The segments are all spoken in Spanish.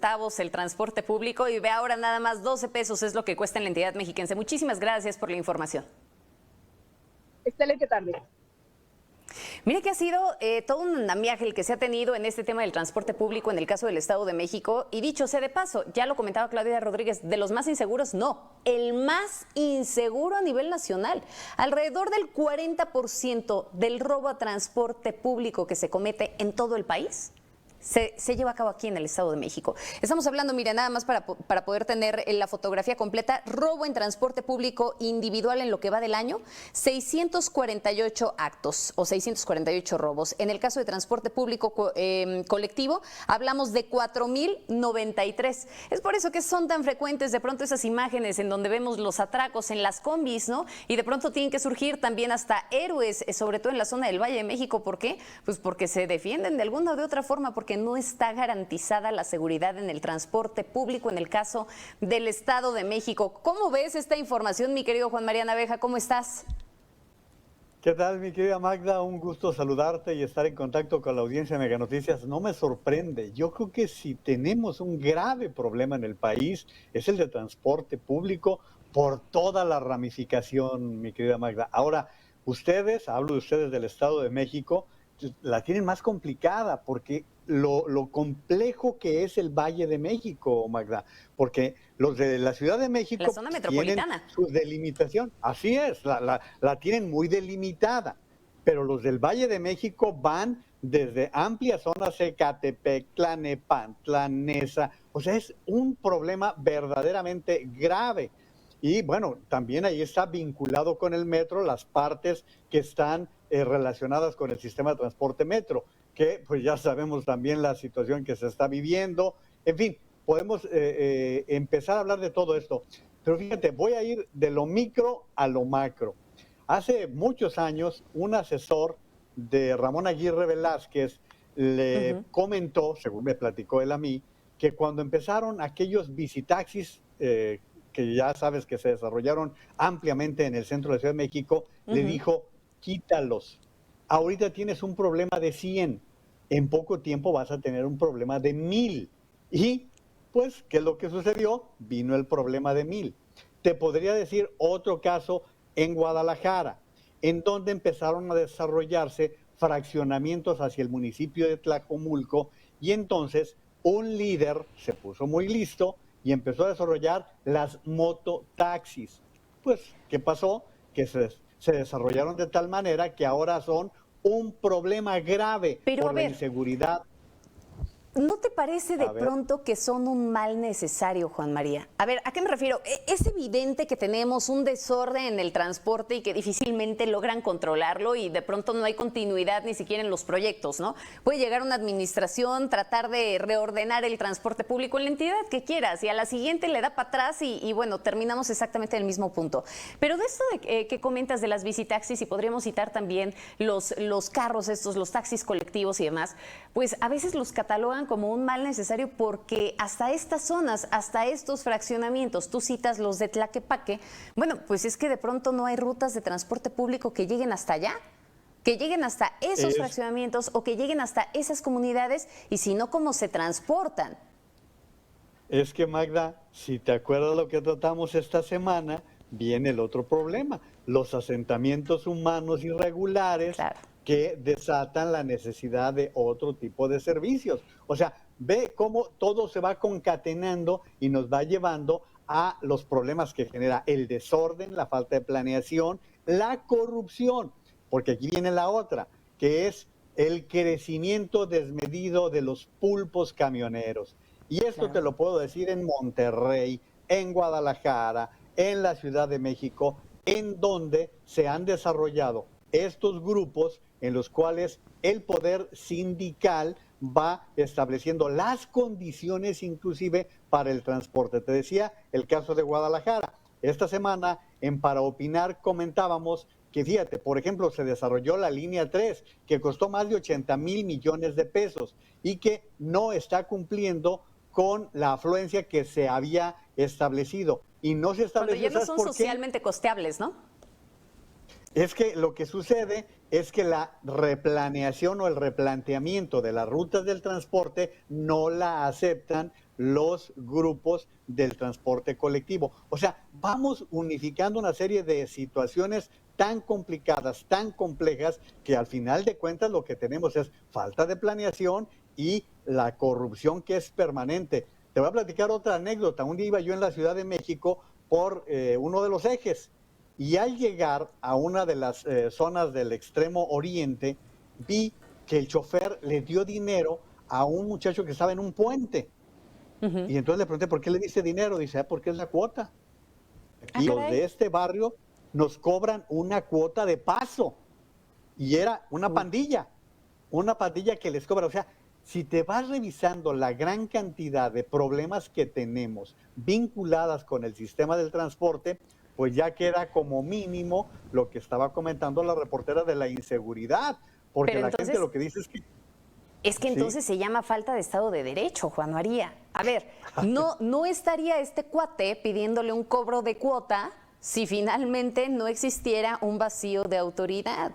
centavos el transporte público y ve ahora nada más 12 pesos es lo que cuesta en la entidad mexiquense. Muchísimas gracias por la información. Excelente tarde. Mire que ha sido todo un andamiaje el que se ha tenido en este tema del transporte público en el caso del Estado de México. Y dicho sea de paso, ya lo comentaba Claudia Rodríguez, de los más inseguros, no, el más inseguro a nivel nacional. Alrededor del 40% del robo a transporte público que se comete en todo el país se lleva a cabo aquí en el Estado de México. Estamos hablando, mira, nada más para poder tener la fotografía completa, robo en transporte público individual en lo que va del año, 648 actos o 648 robos. En el caso de transporte público colectivo, hablamos de 4,093. Es por eso que son tan frecuentes de pronto esas imágenes en donde vemos los atracos en las combis, ¿no? Y de pronto tienen que surgir también hasta héroes, sobre todo en la zona del Valle de México. ¿Por qué? Pues porque se defienden de alguna o de otra forma, porque no está garantizada la seguridad en el transporte público en el caso del Estado de México. ¿Cómo ves esta información, mi querido Juan María Naveja? ¿Cómo estás? ¿Qué tal, mi querida Magda? Un gusto saludarte y estar en contacto con la audiencia de Mega Noticias. No me sorprende. Yo creo que si tenemos un grave problema en el país es el de transporte público por toda la ramificación, mi querida Magda. Ahora, hablo de ustedes del Estado de México, la tienen más complicada porque lo complejo que es el Valle de México, Magda, porque los de la Ciudad de México la zona metropolitana tienen su delimitación, así es, la tienen muy delimitada, pero los del Valle de México van desde amplias zonas, Ecatepec, Tlanepantla, Nesa, o sea, es un problema verdaderamente grave. Y bueno, también ahí está vinculado con el metro las partes que están relacionadas con el sistema de transporte metro, que pues ya sabemos también la situación que se está viviendo. En fin, podemos empezar a hablar de todo esto. Pero fíjate, voy a ir de lo micro a lo macro. Hace muchos años, un asesor de Ramón Aguirre Velázquez le comentó, según me platicó él a mí, que cuando empezaron aquellos bicitaxis, que ya sabes que se desarrollaron ampliamente en el centro de la Ciudad de México, le dijo, quítalos. Ahorita tienes un problema de 100, en poco tiempo vas a tener un problema de 1,000. Y, pues, ¿qué es lo que sucedió? Vino el problema de 1,000. Te podría decir otro caso en Guadalajara, en donde empezaron a desarrollarse fraccionamientos hacia el municipio de Tlajomulco, y entonces un líder se puso muy listo y empezó a desarrollar las mototaxis. Pues, ¿qué pasó? Que se desarrollaron de tal manera que ahora son un problema grave por la inseguridad. ¿No te parece de pronto que son un mal necesario, Juan María? A ver, ¿a qué me refiero? Es evidente que tenemos un desorden en el transporte y que difícilmente logran controlarlo y de pronto no hay continuidad ni siquiera en los proyectos, ¿no? Puede llegar una administración, tratar de reordenar el transporte público en la entidad que quieras y a la siguiente le da para atrás y bueno, terminamos exactamente en el mismo punto. Pero de esto que comentas de las bicitaxis, y podríamos citar también los carros estos, los taxis colectivos y demás, pues a veces los catalogan como un mal necesario porque hasta estas zonas, hasta estos fraccionamientos, tú citas los de Tlaquepaque, bueno, pues es que de pronto no hay rutas de transporte público que lleguen hasta allá, que lleguen hasta esos fraccionamientos o que lleguen hasta esas comunidades, y si no, ¿cómo se transportan? Es que, Magda, si te acuerdas lo que tratamos esta semana, viene el otro problema, los asentamientos humanos irregulares, claro, que desatan la necesidad de otro tipo de servicios. O sea, ve cómo todo se va concatenando y nos va llevando a los problemas que genera el desorden, la falta de planeación, la corrupción, porque aquí viene la otra, que es el crecimiento desmedido de los pulpos camioneros. Y esto claro, te lo puedo decir en Monterrey, en Guadalajara, en la Ciudad de México, en donde se han desarrollado estos grupos en los cuales el poder sindical va estableciendo las condiciones inclusive para el transporte. Te decía el caso de Guadalajara. Esta semana en Para Opinar comentábamos que, fíjate, por ejemplo, se desarrolló la línea 3, que costó más de 80,000 millones de pesos y que no está cumpliendo con la afluencia que se había establecido. Y no se estableció. Cuando ya no son socialmente costeables, ¿no? Es que lo que sucede es que la replaneación o el replanteamiento de las rutas del transporte no la aceptan los grupos del transporte colectivo. O sea, vamos unificando una serie de situaciones tan complicadas, tan complejas, que al final de cuentas lo que tenemos es falta de planeación y la corrupción que es permanente. Te voy a platicar otra anécdota. Un día iba yo en la Ciudad de México por uno de los ejes. Y al llegar a una de las zonas del extremo oriente, vi que el chofer le dio dinero a un muchacho que estaba en un puente. Y entonces le pregunté, ¿por qué le diste dinero? Dice, porque es la cuota. Ah, Aquí los caray. de este barrio nos cobran una cuota de paso. Y era una pandilla que les cobra. O sea, si te vas revisando la gran cantidad de problemas que tenemos vinculadas con el sistema del transporte, pues ya queda como mínimo lo que estaba comentando la reportera de la inseguridad, porque Pero la gente entonces, lo que dice es que, es que sí, entonces se llama falta de Estado de Derecho, Juan María. A ver, no estaría este cuate pidiéndole un cobro de cuota si finalmente no existiera un vacío de autoridad.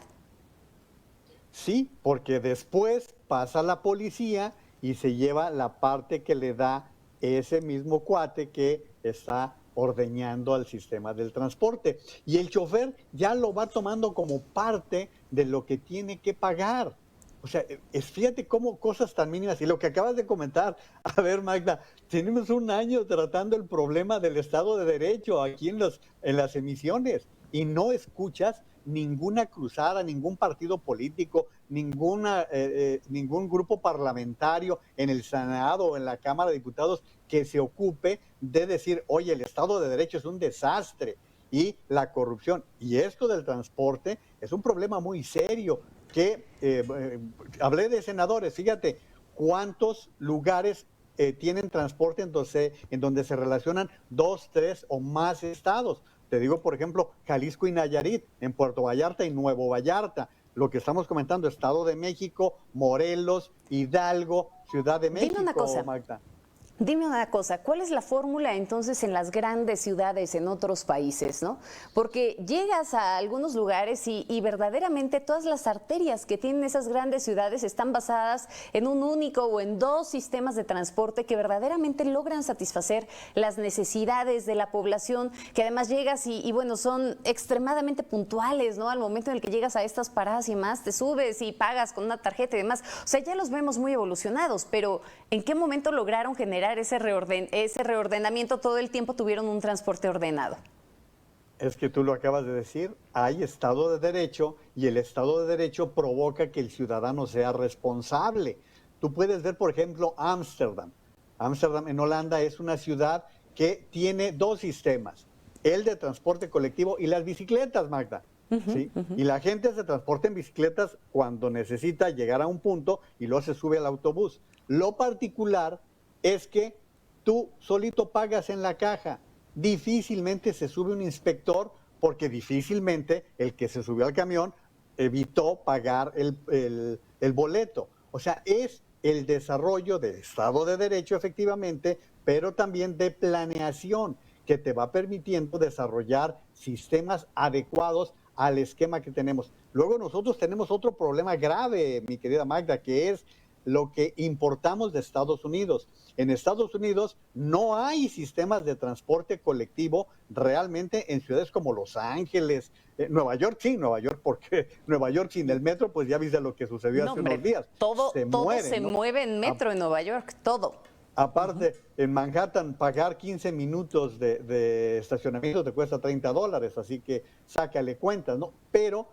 sí, porque después pasa la policía y se lleva la parte que le da ese mismo cuate que está ordeñando al sistema del transporte. Y el chofer ya lo va tomando como parte de lo que tiene que pagar. O sea, fíjate cómo cosas tan mínimas. Y lo que acabas de comentar, a ver, Magda, tenemos un año tratando el problema del Estado de Derecho aquí en las emisiones y no escuchas ninguna cruzada, ningún partido político, ningún grupo parlamentario en el Senado o en la Cámara de Diputados que se ocupe de decir, oye, el Estado de Derecho es un desastre y la corrupción. Y esto del transporte es un problema muy serio que hablé de senadores, fíjate cuántos lugares tienen transporte en donde se relacionan 2, 3 o más estados. Te digo, por ejemplo, Jalisco y Nayarit, en Puerto Vallarta y Nuevo Vallarta. Lo que estamos comentando, Estado de México, Morelos, Hidalgo, Ciudad de Dime una México, cosa, Magda. Dime una cosa, ¿cuál es la fórmula entonces en las grandes ciudades, en otros países, ¿no? Porque llegas a algunos lugares y verdaderamente todas las arterias que tienen esas grandes ciudades están basadas en un único o en dos sistemas de transporte que verdaderamente logran satisfacer las necesidades de la población, que además llegas y bueno, son extremadamente puntuales, ¿no? Al momento en el que llegas a estas paradas y más, te subes y pagas con una tarjeta y demás. O sea, ya los vemos muy evolucionados, pero ¿en qué momento lograron generar ese reordenamiento? Todo el tiempo tuvieron un transporte ordenado. Es que tú lo acabas de decir, hay Estado de Derecho y el Estado de Derecho provoca que el ciudadano sea responsable. Tú puedes ver, por ejemplo, Ámsterdam. Ámsterdam en Holanda es una ciudad que tiene dos sistemas, el de transporte colectivo y las bicicletas, Magda. ¿Sí? Y la gente se transporta en bicicletas cuando necesita llegar a un punto y luego se sube al autobús. Lo particular es que tú solito pagas en la caja. Difícilmente se sube un inspector porque difícilmente el que se subió al camión evitó pagar el boleto. O sea, es el desarrollo de Estado de Derecho, efectivamente, pero también de planeación que te va permitiendo desarrollar sistemas adecuados al esquema que tenemos. Luego nosotros tenemos otro problema grave, mi querida Magda, que es lo que importamos de Estados Unidos. En Estados Unidos no hay sistemas de transporte colectivo realmente en ciudades como Los Ángeles, Nueva York porque Nueva York sin el metro, pues ya viste lo que sucedió No, hace unos hombre, días. todo Se se mueren, ¿no? mueve en metro en Nueva York, todo. Aparte, en Manhattan pagar 15 minutos de estacionamiento te cuesta $30, así que sácale cuentas, ¿no? Pero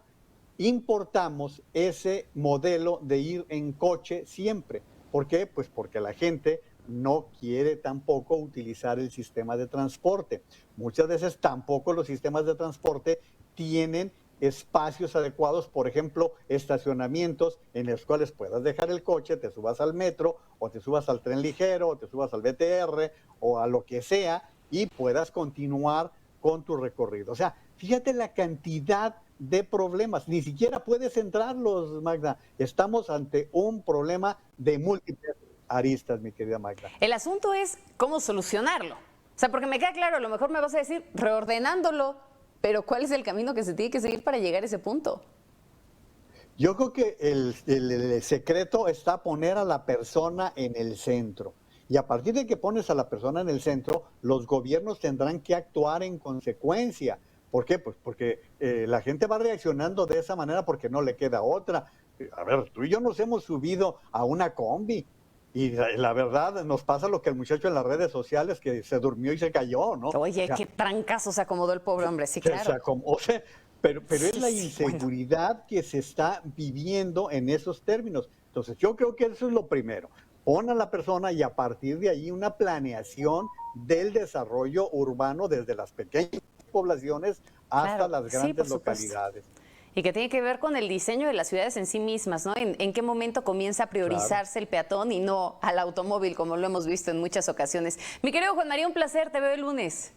importamos ese modelo de ir en coche siempre. ¿Por qué? Pues porque la gente no quiere tampoco utilizar el sistema de transporte. Muchas veces tampoco los sistemas de transporte tienen espacios adecuados, por ejemplo, estacionamientos en los cuales puedas dejar el coche, te subas al metro o te subas al tren ligero o te subas al BTR o a lo que sea y puedas continuar con tu recorrido. O sea, fíjate la cantidad de problemas, ni siquiera puedes entrarlos, Magda. Estamos ante un problema de múltiples aristas, mi querida Magda. El asunto es cómo solucionarlo. O sea, porque me queda claro, a lo mejor me vas a decir reordenándolo, pero ¿cuál es el camino que se tiene que seguir para llegar a ese punto? Yo creo que el secreto está poner a la persona en el centro. Y a partir de que pones a la persona en el centro, los gobiernos tendrán que actuar en consecuencia. ¿Por qué? Pues porque la gente va reaccionando de esa manera porque no le queda otra. A ver, tú y yo nos hemos subido a una combi y la verdad nos pasa lo que el muchacho en las redes sociales que se durmió y se cayó, ¿no? Oye, O sea, qué trancazo se acomodó el pobre hombre, sí, se claro. acomodó, o sea, pero es la Sí, bueno. inseguridad que se está viviendo en esos términos. Entonces, yo creo que eso es lo primero. Pon a la persona y a partir de ahí una planeación del desarrollo urbano desde las pequeñas poblaciones hasta Claro, las sí, por grandes supuesto. localidades. Y que tiene que ver con el diseño de las ciudades en sí mismas, ¿no? En qué momento comienza a Claro. priorizarse el peatón y no al automóvil, como lo hemos visto en muchas ocasiones. Mi querido Juan María, un placer, te veo el lunes.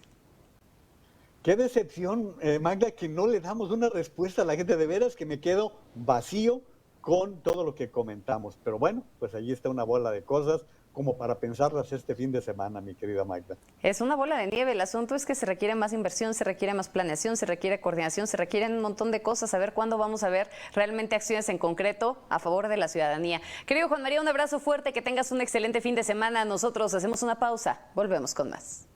Qué decepción, Magda, que no le damos una respuesta a la gente. De veras que me quedo vacío con todo lo que comentamos. Pero bueno, pues allí está una bola de cosas como para pensarlas este fin de semana, mi querida Magda. Es una bola de nieve. El asunto es que se requiere más inversión, se requiere más planeación, se requiere coordinación, se requieren un montón de cosas. A ver cuándo vamos a ver realmente acciones en concreto a favor de la ciudadanía. Querido Juan María, un abrazo fuerte, que tengas un excelente fin de semana. Nosotros hacemos una pausa. Volvemos con más.